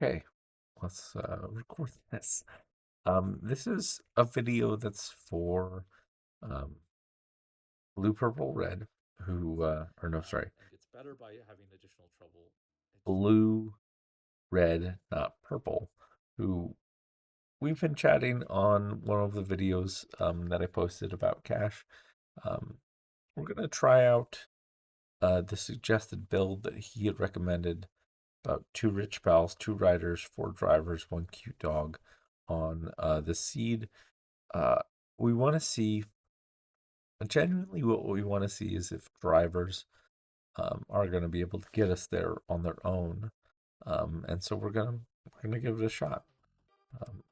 Okay, let's record this. This is a video that's for um, Blue, Purple, Red, who, or no, sorry, and gets better by having additional trouble. Blue, Red, not Purple, who we've been chatting on one of the videos that I posted about Cash. Um, we're going to try out the suggested build that he had recommended about two rich pals, two riders, four drivers, one cute dog on the seed. Uh, we want to see, genuinely, what we want to see is if drivers are going to be able to get us there on their own. And so we're gonna give it a shot.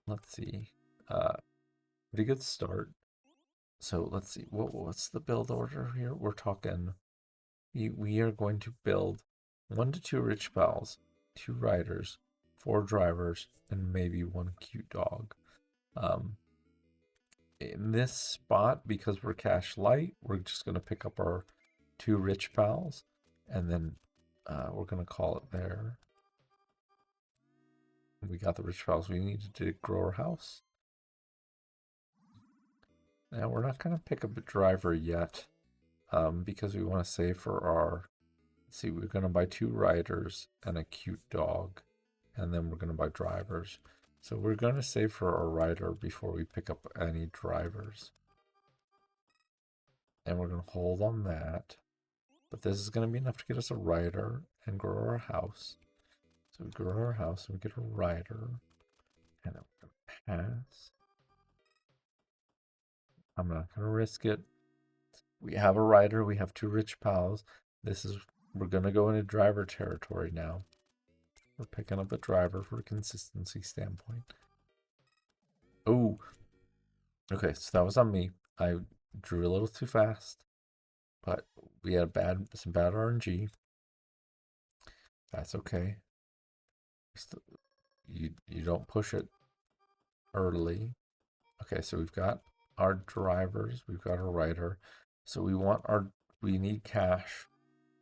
Let's see. Uh, Pretty good start. So let's see. What's the build order here? We're talking. We are going to build one to two rich pals, two riders, four drivers, and maybe one cute dog. Um, in this spot, because we're cash light, we're just going to pick up our two rich pals, and then we're going to call it there. We got the rich pals we needed to grow our house. Now, we're not going to pick up a driver yet because we want to save for our. Let's see, we're going to buy two riders and a cute dog, and then we're going to buy drivers. So we're going to save for our rider before we pick up any drivers. And we're going to hold on that. But this is going to be enough to get us a rider and grow our house. So we grow our house and we get a rider. And then we're going to pass. I'm not going to risk it. We have a rider. We have two rich pals. We're going to go into driver territory now. We're picking up a driver for a consistency standpoint. Oh, okay. So that was on me. I drew a little too fast, but we had some bad RNG. That's okay. You don't push it early. Okay, so we've got our drivers, we've got a rider. So we need cash.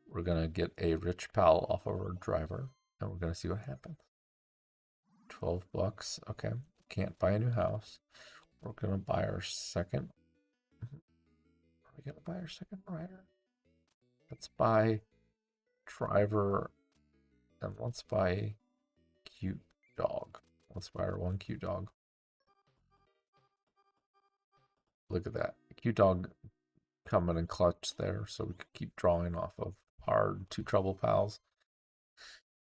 We're gonna get a rich pal off of our driver, and we're gonna see what happens. 12 bucks. Okay, can't buy a new house. We're gonna buy our second. Are we gonna buy our second rider? Let's buy driver, and let's buy cute dog. Let's buy our one cute dog. Look at that. Cute dog coming in clutch there, so we could keep drawing off of our two trouble pals.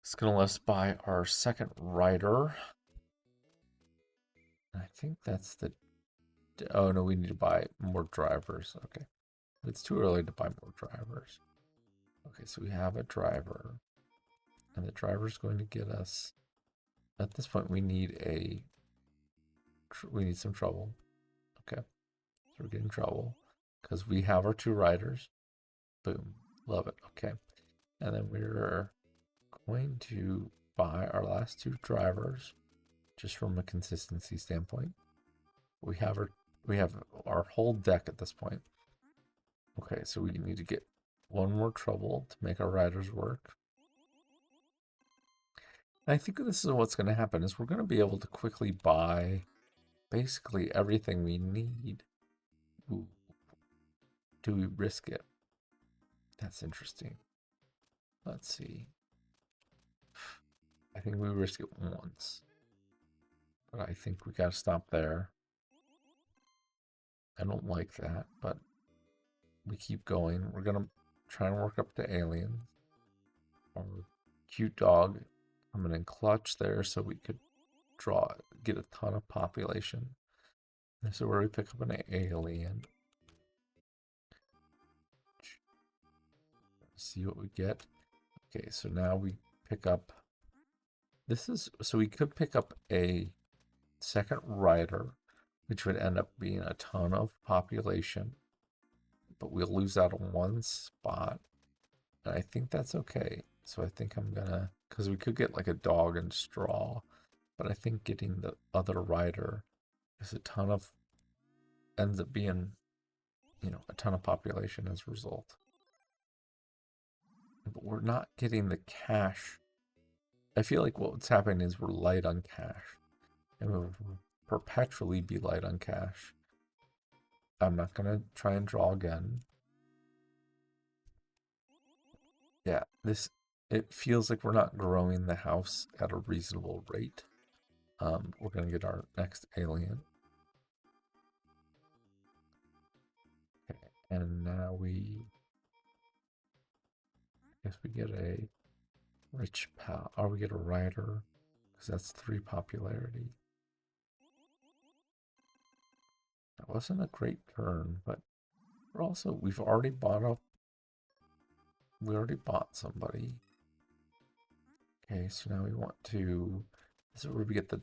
It's gonna let us buy our second rider. I think that's the. Oh no, we need to buy more drivers. Okay, it's too early to buy more drivers. Okay, so we have a driver, and the driver's going to get us. At this point, we need some trouble. Okay, so we're getting trouble because we have our two riders. Boom, love it. Okay, and then we're going to buy our last two drivers just from a consistency standpoint. We have our whole deck at this point. Okay, so we need to get one more trouble to make our riders work. And I think this is what's going to happen is we're going to be able to quickly buy basically everything we need. Ooh, do we risk it? That's interesting. Let's see. I think we risk it once. But I think we got to stop there. I don't like that, but we keep going. We're going to try and work up to aliens. Our cute dog coming in clutch there so we could get a ton of population. This is where we pick up an alien. See what we get. Okay, so now we pick up. So we could pick up a second rider, which would end up being a ton of population, but we'll lose out on one spot. And I think that's okay. So I think I'm gonna, because we could get like a dog and straw, but I think getting the other rider is ends up being, a ton of population as a result. But we're not getting the cash I feel like what's happening is we're light on cash, and we'll perpetually be light on cash. I'm not gonna try and draw again. Yeah, it feels like we're not growing the house at a reasonable rate. We're gonna get our next alien. Okay, and now guess we get a rich pal, or we get a rider, because that's 3 popularity. That wasn't a great turn, but we've already bought up, we already bought somebody. Okay, so now we want to, this is where we get the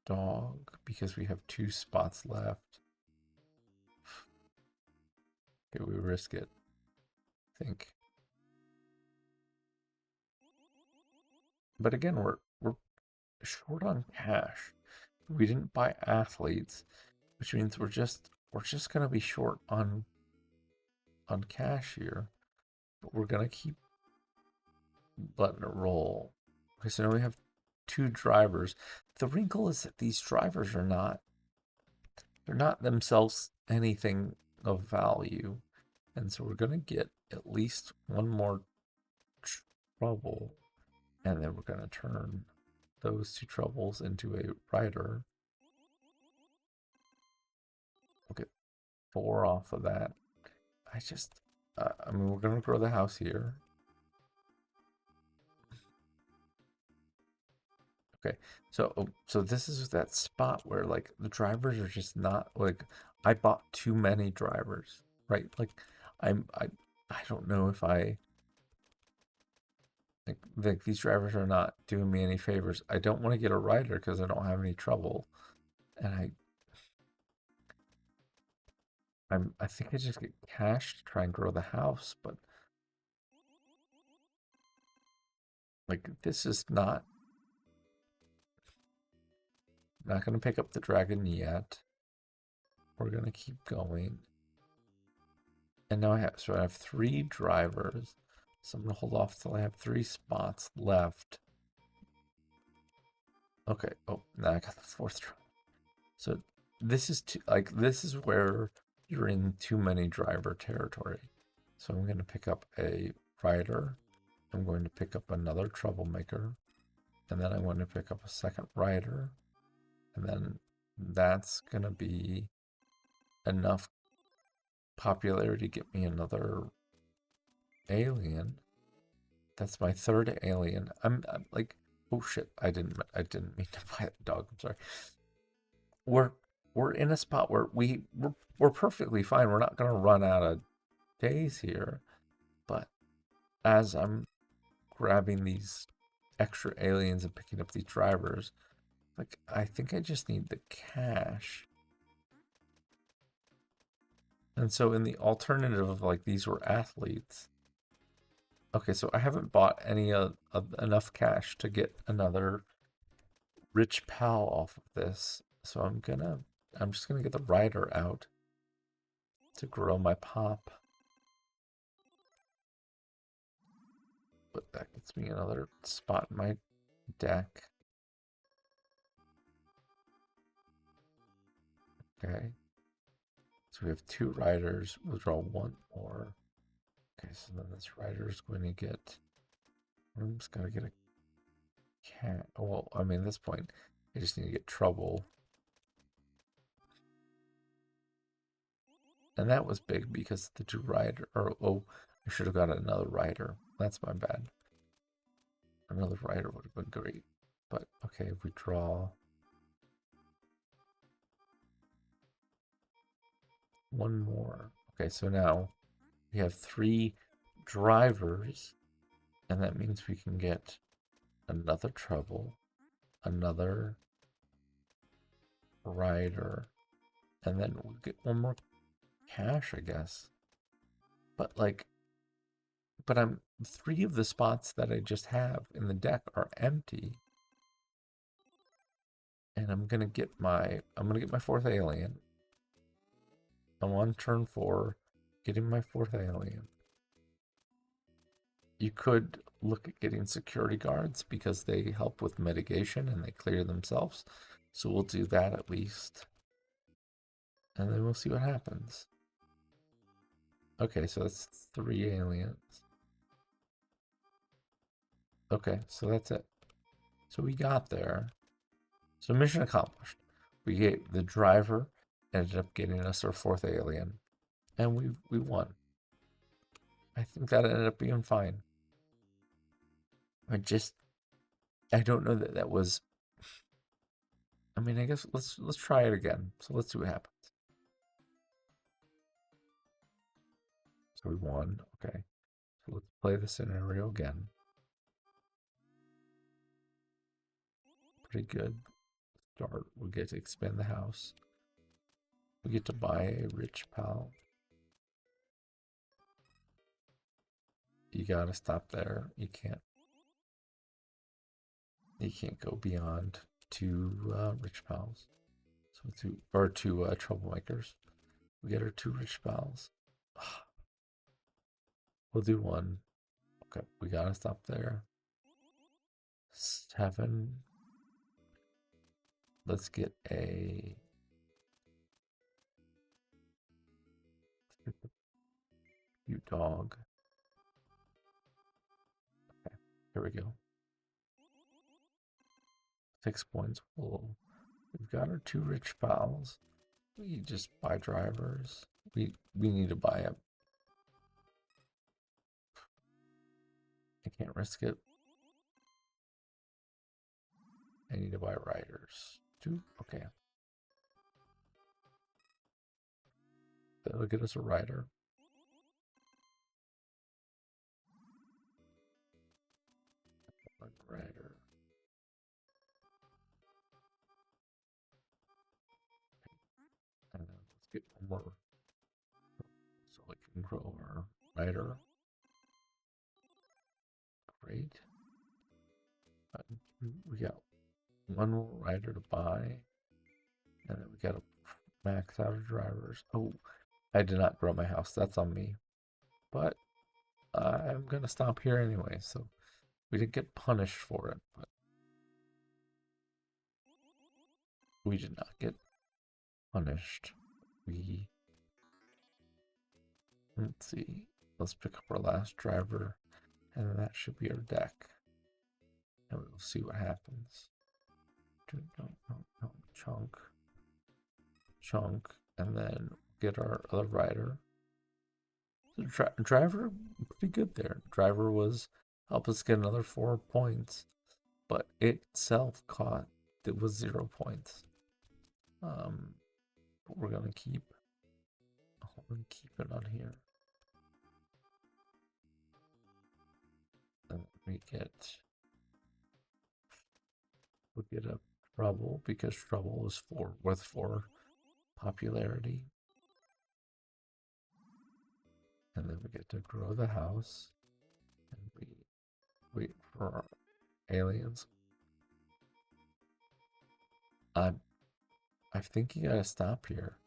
dog, because we have 2 spots left. Okay, we risk it, I think. But again, we're short on cash. We didn't buy athletes, which means we're just gonna be short on cash here. But we're gonna keep letting it roll. Okay, so now we have 2 drivers. The wrinkle is that these drivers they're not themselves anything of value. And so we're gonna get at least one more trouble, and then we're gonna turn those 2 troubles into a rider. We'll get 4 off of that. I mean, we're gonna grow the house here. Okay, so this is that spot where like the drivers are just not like, I bought too many drivers, right? Like I don't know if I like these drivers are not doing me any favors. I don't want to get a rider because I don't have any trouble, and I think I just get cash to try and grow the house, but like this is not going to pick up the dragon yet. We're going to keep going. And now I have 3 drivers. So I'm going to hold off till I have 3 spots left. Okay. Oh, now I got the 4th driver. So this is where you're in too many driver territory. So I'm going to pick up a rider. I'm going to pick up another troublemaker. And then I'm going to pick up a second rider. And then that's going to be enough popularity to get me another alien. That's my 3rd alien. I'm like, oh shit! I didn't mean to buy the dog. I'm sorry. We're in a spot where we're perfectly fine. We're not gonna run out of days here. But as I'm grabbing these extra aliens and picking up these drivers, like I think I just need the cash. And so in the alternative of like these were athletes. Okay, so I haven't bought any enough cash to get another rich pal off of this. So I'm just gonna get the rider out to grow my pop. But that gets me another spot in my deck. Okay. So we have 2 riders. We'll draw 1 more. Okay, so then this rider is going to get. I'm just gonna get a cat. Well, I mean, at this point, I just need to get trouble. And that was big because the 2 rider. Oh, I should have got another rider. That's my bad. Another rider would have been great. But okay, if we draw 1 more. Okay, so now we have 3 drivers, and that means we can get another trouble, another rider, and then we'll get 1 more cash, I guess. But I'm 3 of the spots that I just have in the deck are empty. And I'm gonna get my 4th alien. I'm on turn 4, getting my 4th alien. You could look at getting security guards because they help with mitigation and they clear themselves. So we'll do that at least. And then we'll see what happens. Okay, so that's 3 aliens. Okay, so that's it. So we got there. So mission accomplished. We get the driver ended up getting us our 4th alien, and we won. I think that ended up being fine. I don't know that that was. I mean, I guess let's try it again. So let's see what happens. So we won. Okay. So let's play the scenario again. Pretty good. Start. We get to expand the house. We get to buy a rich pal. You gotta stop there. You can't go beyond 2 rich pals. So two troublemakers. We get our 2 rich pals. We'll do 1. Okay, we gotta stop there. 7. Let's get a cute dog. Okay, here we go. 6 points. We've got our 2 rich pals. We just buy drivers. We need to buy a. I can't risk it. I need to buy riders. 2. Okay. That'll get us a rider. One rider. And then let's get one more so we can grow our rider. Great. We got 1 more rider to buy. And then we got to max out our drivers. Oh, I did not grow my house. That's on me. But I'm going to stop here anyway. So we didn't get punished for it. But we did not get punished. Let's see. Let's pick up our last driver. And that should be our deck. And we'll see what happens. Chunk. And then get our other rider. So driver, pretty good there. Driver help us get another 4 points. But it itself it was 0 points. But we're gonna keep it on here. And we get a trouble because trouble is worth 4 popularity. And then we get to grow the house. And we wait for our aliens. I think you gotta stop here.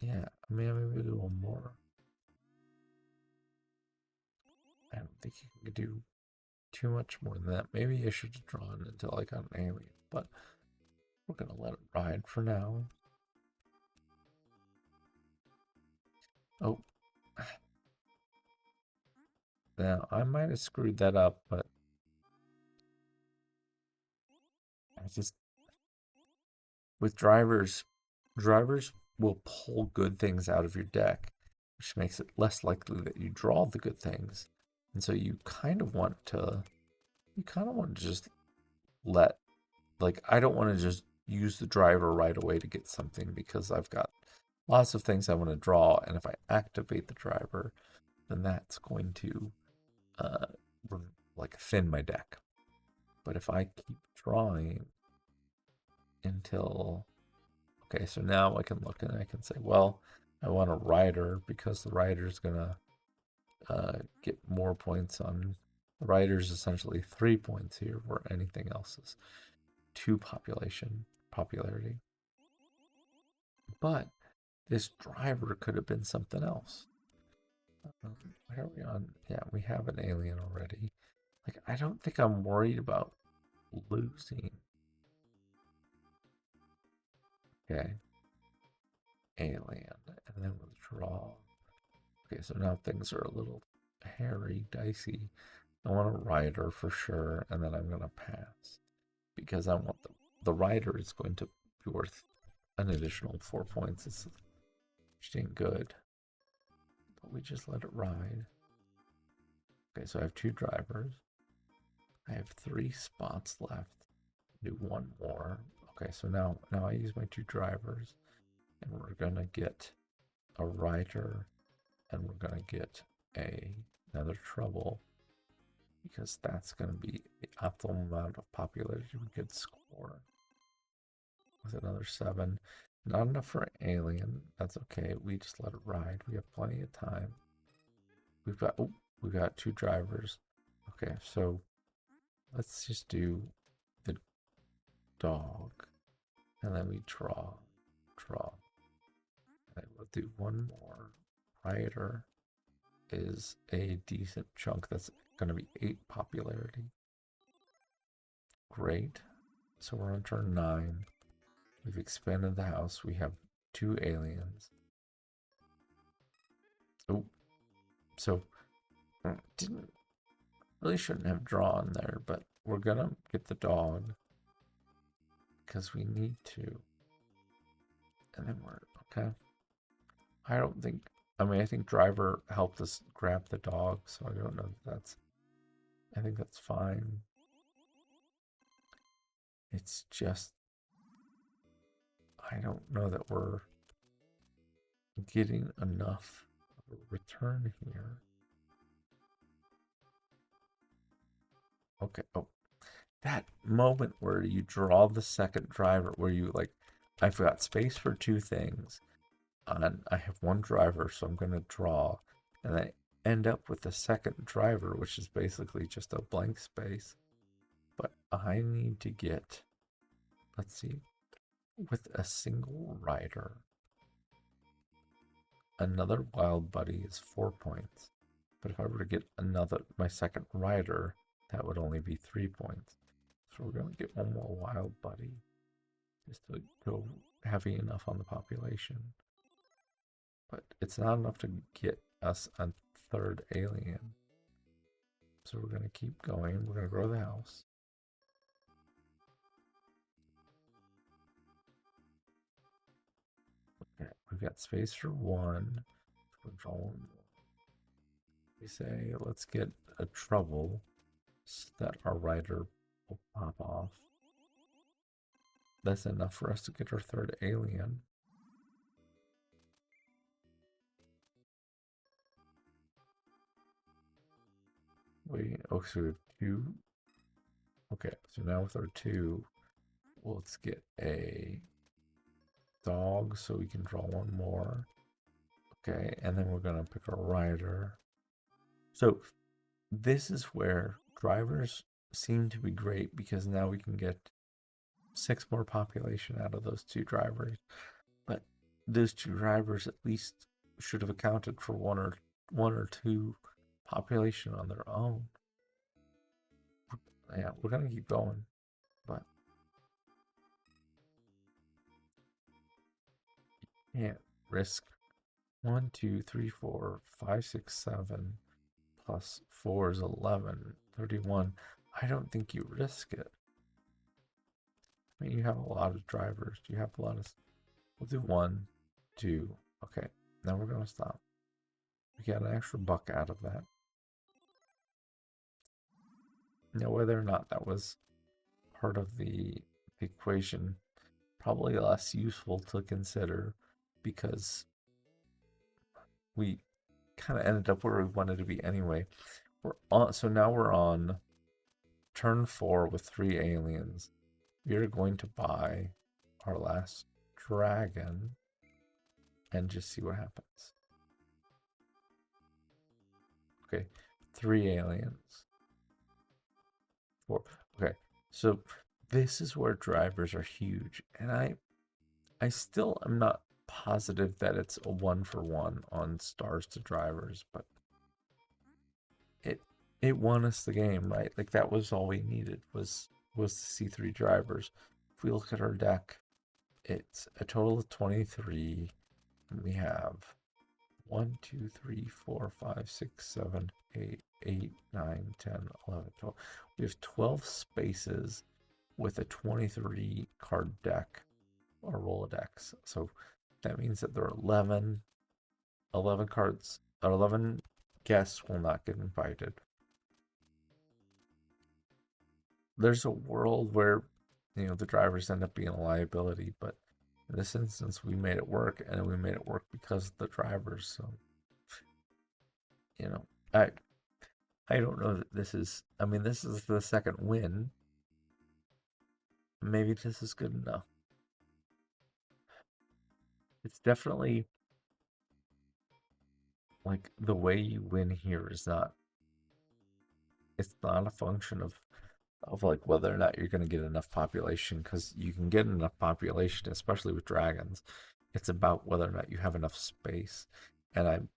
Yeah, I mean, maybe do 1 more. I don't think you can do too much more than that. Maybe I should have drawn until I got an alien, but we're gonna let it ride for now. Oh. Now, I might have screwed that up, but with drivers will pull good things out of your deck, which makes it less likely that you draw the good things. And so you kind of want to just I don't want to just use the driver right away to get something because I've got lots of things I want to draw. And if I activate the driver, then that's going to thin my deck. But if I keep drawing until, okay, so now I can look and I can say, well, I want a rider because the rider is gonna get more points on. The rider's essentially 3 points here, where anything else is 2 popularity. But this driver could have been something else. Where are we on? Yeah, we have an alien already. Like, I don't think I'm worried about losing. Okay, alien, and then withdraw. Okay, so now things are a little hairy, dicey. I want a rider for sure, and then I'm gonna pass because I want the rider is going to be worth an additional 4 points. It's which ain't good, but we just let it ride. Okay, so I have two drivers. I have 3 spots left. Do one more. Okay, so now I use my two drivers, and we're gonna get a rider, and we're gonna get another trouble because that's gonna be the optimal amount of popularity we could score with another 7. Not enough for alien. That's okay. We just let it ride. We have plenty of time. We've got two drivers. Okay, so let's just do the dog, and then we draw. And we'll do one more. Rider is a decent chunk. That's going to be 8 popularity. Great. So we're on turn 9. We've expanded the house. We have 2 aliens. Oh, so didn't really shouldn't have drawn there, but we're gonna get the dog because we need to. And then we're okay. I don't think. I mean, I think driver helped us grab the dog, so I don't know if that's. I think that's fine. It's just I don't know that we're getting enough of a return here. Okay. Oh, that moment where you draw the second driver, where you like, I've got space for 2 things, and I have one driver, so I'm gonna draw, and I end up with the second driver, which is basically just a blank space. But I need to get, let's see, with a single rider, another wild buddy is 4 points. But if I were to get my second rider, that would only be 3 points. So we're going to get one more wild buddy just to go heavy enough on the population. But it's not enough to get us a third alien. So we're going to keep going. We're going to grow the house. Okay, we've got space for 1. We'll draw one more. We say, let's get a trouble so that our rider will pop off. That's enough for us to get our third alien. So we have 2. Okay, so now with our 2, let's get a dog so we can draw one more. Okay, and then we're gonna pick our rider. So this is where drivers seem to be great because now we can get 6 more population out of those 2 drivers. But those 2 drivers at least should have accounted for one or 2 population on their own. Yeah, we're gonna keep going, but can't risk 1, 2, 3, 4, 5, 6, 7 plus 4 is 11, 31. I don't think you risk it. I mean, you have a lot of drivers. You have a lot of. We'll do 1, 2. Okay, now we're gonna stop. We got an extra buck out of that. Now, whether or not that was part of the equation, probably less useful to consider because we kind of ended up where we wanted to be anyway. So now we're on turn 4 with 3 aliens. We are going to buy our last dragon and just see what happens. Okay, 3 aliens. 4. Okay, so this is where drivers are huge, and I still am not positive that it's a 1-for-1 on stars to drivers, but it won us the game, right? Like that was all we needed was to see three drivers. If we look at our deck, it's a total of 23. And we have 1, 2, 3, 4, 5, 6, 7, 8, 9, 10, 11, 12. We have 12 spaces with a 23 card deck or Rolodex. So that means that there are 11 cards, or 11 guests will not get invited. There's a world where, the drivers end up being a liability, but in this instance, we made it work, and we made it work because of the drivers. So, you know, I I don't know that this is. I mean, this is the second win. Maybe this is good enough. It's definitely like the way you win here is not. It's not a function of like whether or not you're going to get enough population, because you can get enough population, especially with dragons. It's about whether or not you have enough space, and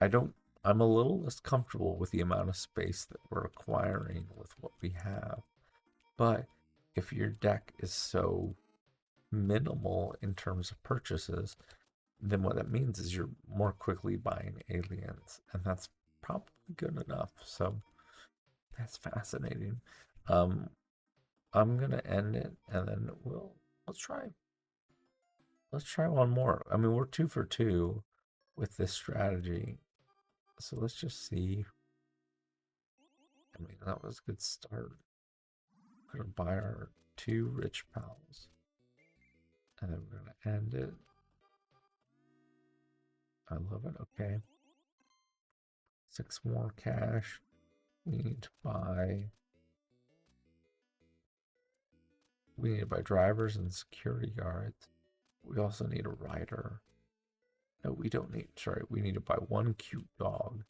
I don't. I'm a little less comfortable with the amount of space that we're acquiring with what we have. But if your deck is so minimal in terms of purchases, then what that means is you're more quickly buying aliens, and that's probably good enough. So that's fascinating. Um, I'm gonna end it, and then let's try one more. I mean, we're 2 for 2 with this strategy, so let's just see. I mean, that was a good start. We're gonna buy our 2 rich pals, and then we're gonna end it. I love it. Okay, 6 more cash. We need to buy. We need to buy drivers and security guards. We also need a rider. No, we don't need. Sorry, we need to buy 1 cute dog.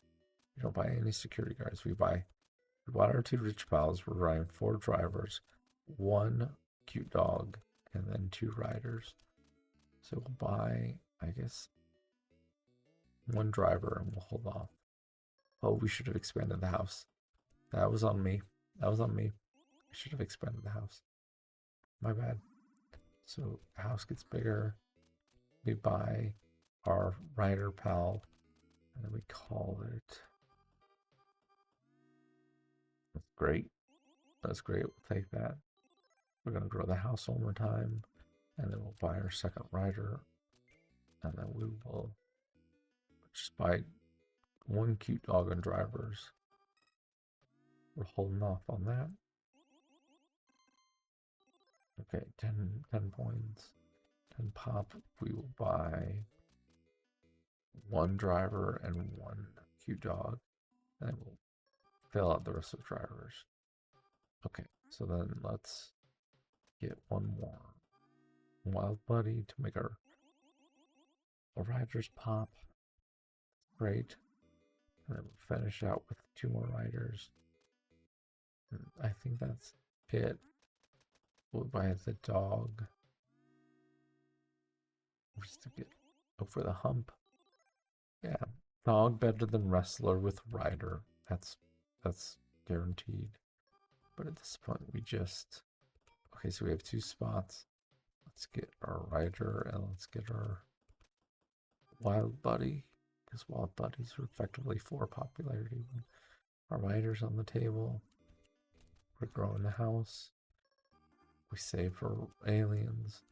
We don't buy any security guards. We bought our 2 rich pals. We're buying 4 drivers, 1 cute dog, and then 2 riders. So we'll buy, I guess, 1 driver, and we'll hold off. Oh, we should have expanded the house. That was on me. That was on me. I should have expanded the house. My bad. So the house gets bigger. We buy our rider pal, and then we call it. That's great. That's great. We'll take that. We're gonna grow the house one more time, and then we'll buy our second rider, and then we will just buy 1 cute dog and drivers. We're holding off on that. Okay, 10 points. 10 pop. We will buy 1 driver and 1 cute dog, and then we'll fill out the rest of the drivers. Okay, so then let's get 1 more wild buddy to make our riders pop. Great. And then we'll finish out with 2 more riders. And I think that's it. We'll buy the dog. Just to get over the hump. Yeah, dog better than wrestler with rider. That's guaranteed. But at this point, we just okay. So we have 2 spots. Let's get our rider and let's get our wild buddy, because wild buddies are effectively 4 popularity. Our rider's on the table. We're growing the house. We save for aliens.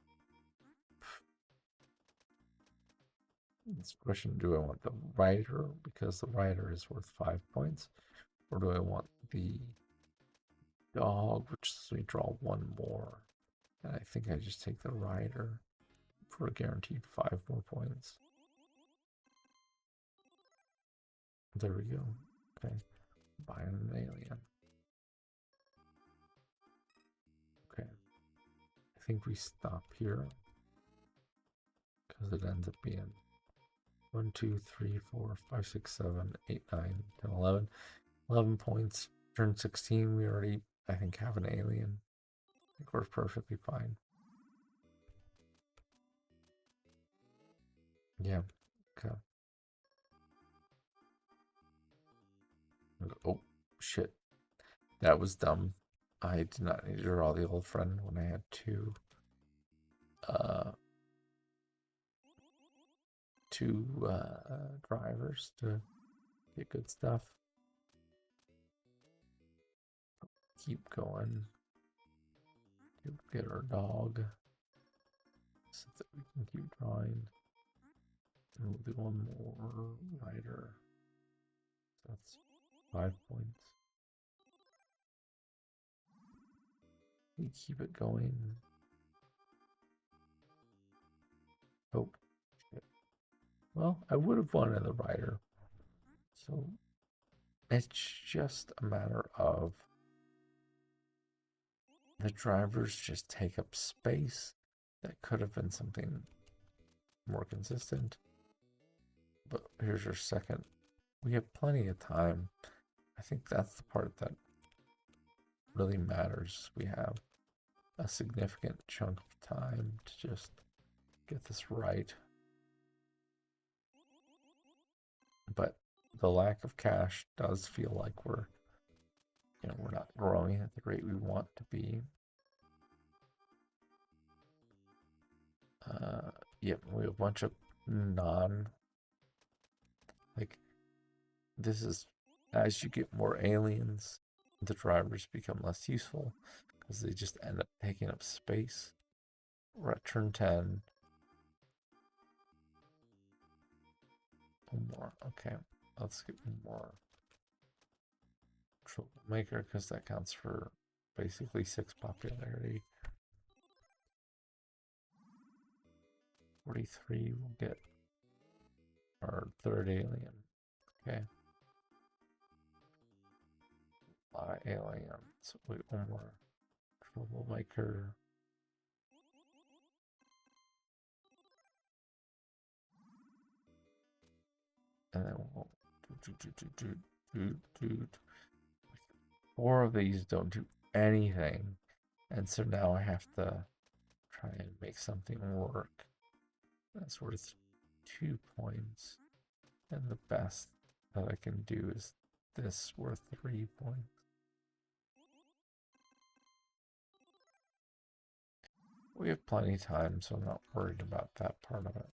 This question: do I want the rider because the rider is worth 5 points, or do I want the dog, which is we draw 1 more? And I think I just take the rider for a guaranteed 5 more points. There we go. Okay, buying an alien. Okay, I think we stop here because it ends up being 1, 2, 3, 4, 5, 6, 7, 8, 9, 10, 11. 11 points. Turn 16, we already, I think, have an alien. I think we're perfectly fine. Yeah. Okay. Oh, shit. That was dumb. I did not need to draw the old friend when I had uh, two drivers to get good stuff. Keep going. Get our dog so that we can keep drawing. And we'll do one more rider. So that's 5 points. We keep it going. Oh, shit. Well, I would have wanted the rider. So it's just a matter of the drivers just take up space. That could have been something more consistent. But here's your second. We have plenty of time. I think that's the part that really matters. We have a significant chunk of time to just get this right. But the lack of cash does feel like we're not growing at the rate we want to be. Yep, we have a bunch of like, this is, as you get more aliens, the drivers become less useful because they just end up taking up space. We're at turn 10. One more. Okay, let's get one more troublemaker because that counts for basically 6 popularity. 43 will get our third alien. Okay. A lot of aliens. Wait, one more troublemaker. And then we'll do. 4 of these don't do anything. And so now I have to try and make something work. That's worth 2 points. And the best that I can do is this, worth 3 points. We have plenty of time, so I'm not worried about that part of it.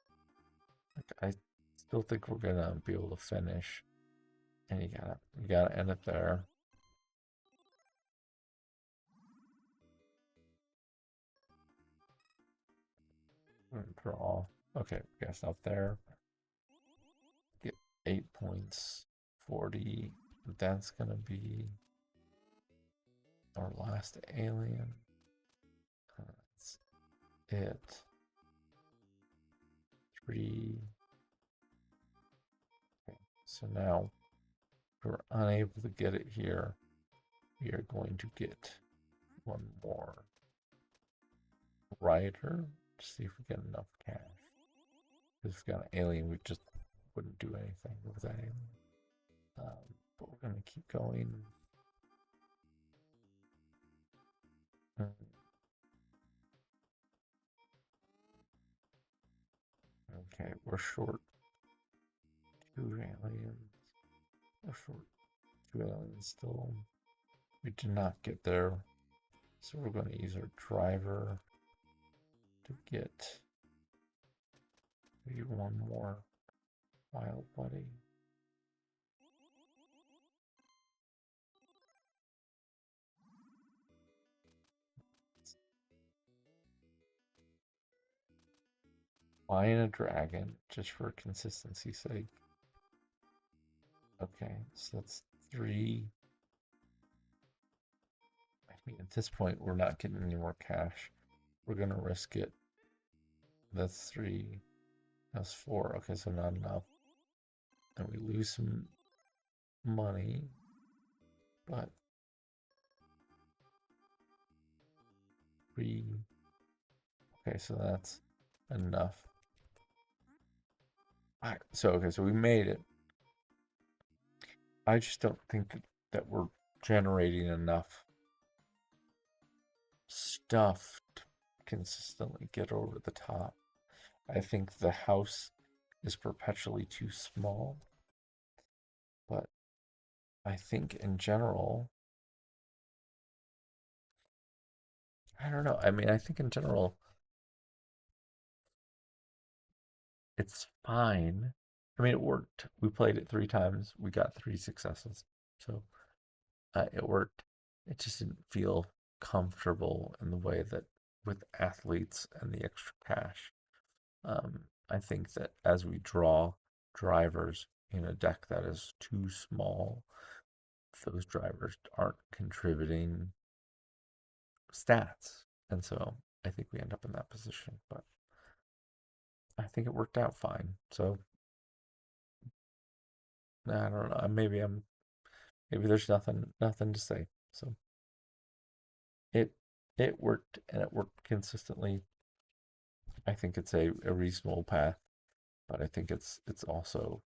Like, I still think we're gonna be able to finish. And you gotta end it there. Draw. Okay, guess up there. Get 8 points. 40. That's gonna be our last alien. That's it. 3. Okay, so now if we're unable to get it here, we are going to get one more rider to see if we get enough cash. Because if we got an alien, we just wouldn't do anything with that alien. But we're going to keep going. Okay, we're short 2 aliens. We're short 2 aliens still. We did not get there. So we're going to use our driver to get maybe one more wild buddy. Flying a dragon, just for consistency's sake. Okay, so that's 3. I mean, at this point, we're not getting any more cash. We're going to risk it. That's 3. That's 4. Okay, so not enough. And we lose some money. But 3. Okay, so that's enough. Alright, so we made it. I just don't think that we're generating enough stuff to consistently get over the top. I think the house is perpetually too small, but I think in general, I don't know. I mean, I think in general, it's fine. I mean, it worked. We played it 3 times. We got 3 successes. So it worked. It just didn't feel comfortable in the way that with athletes and the extra cash. I think that as we draw drivers in a deck that is too small, those drivers aren't contributing stats. And so I think we end up in that position. But I think it worked out fine. So I don't know. Maybe there's nothing to say. So it it worked and it worked consistently. I think it's a reasonable path, but I think it's also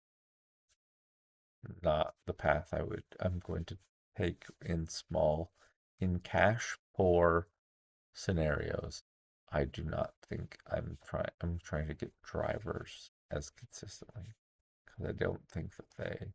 not the path I'm going to take in small, in cash poor scenarios. I do not think I'm trying to get drivers as consistently because I don't think that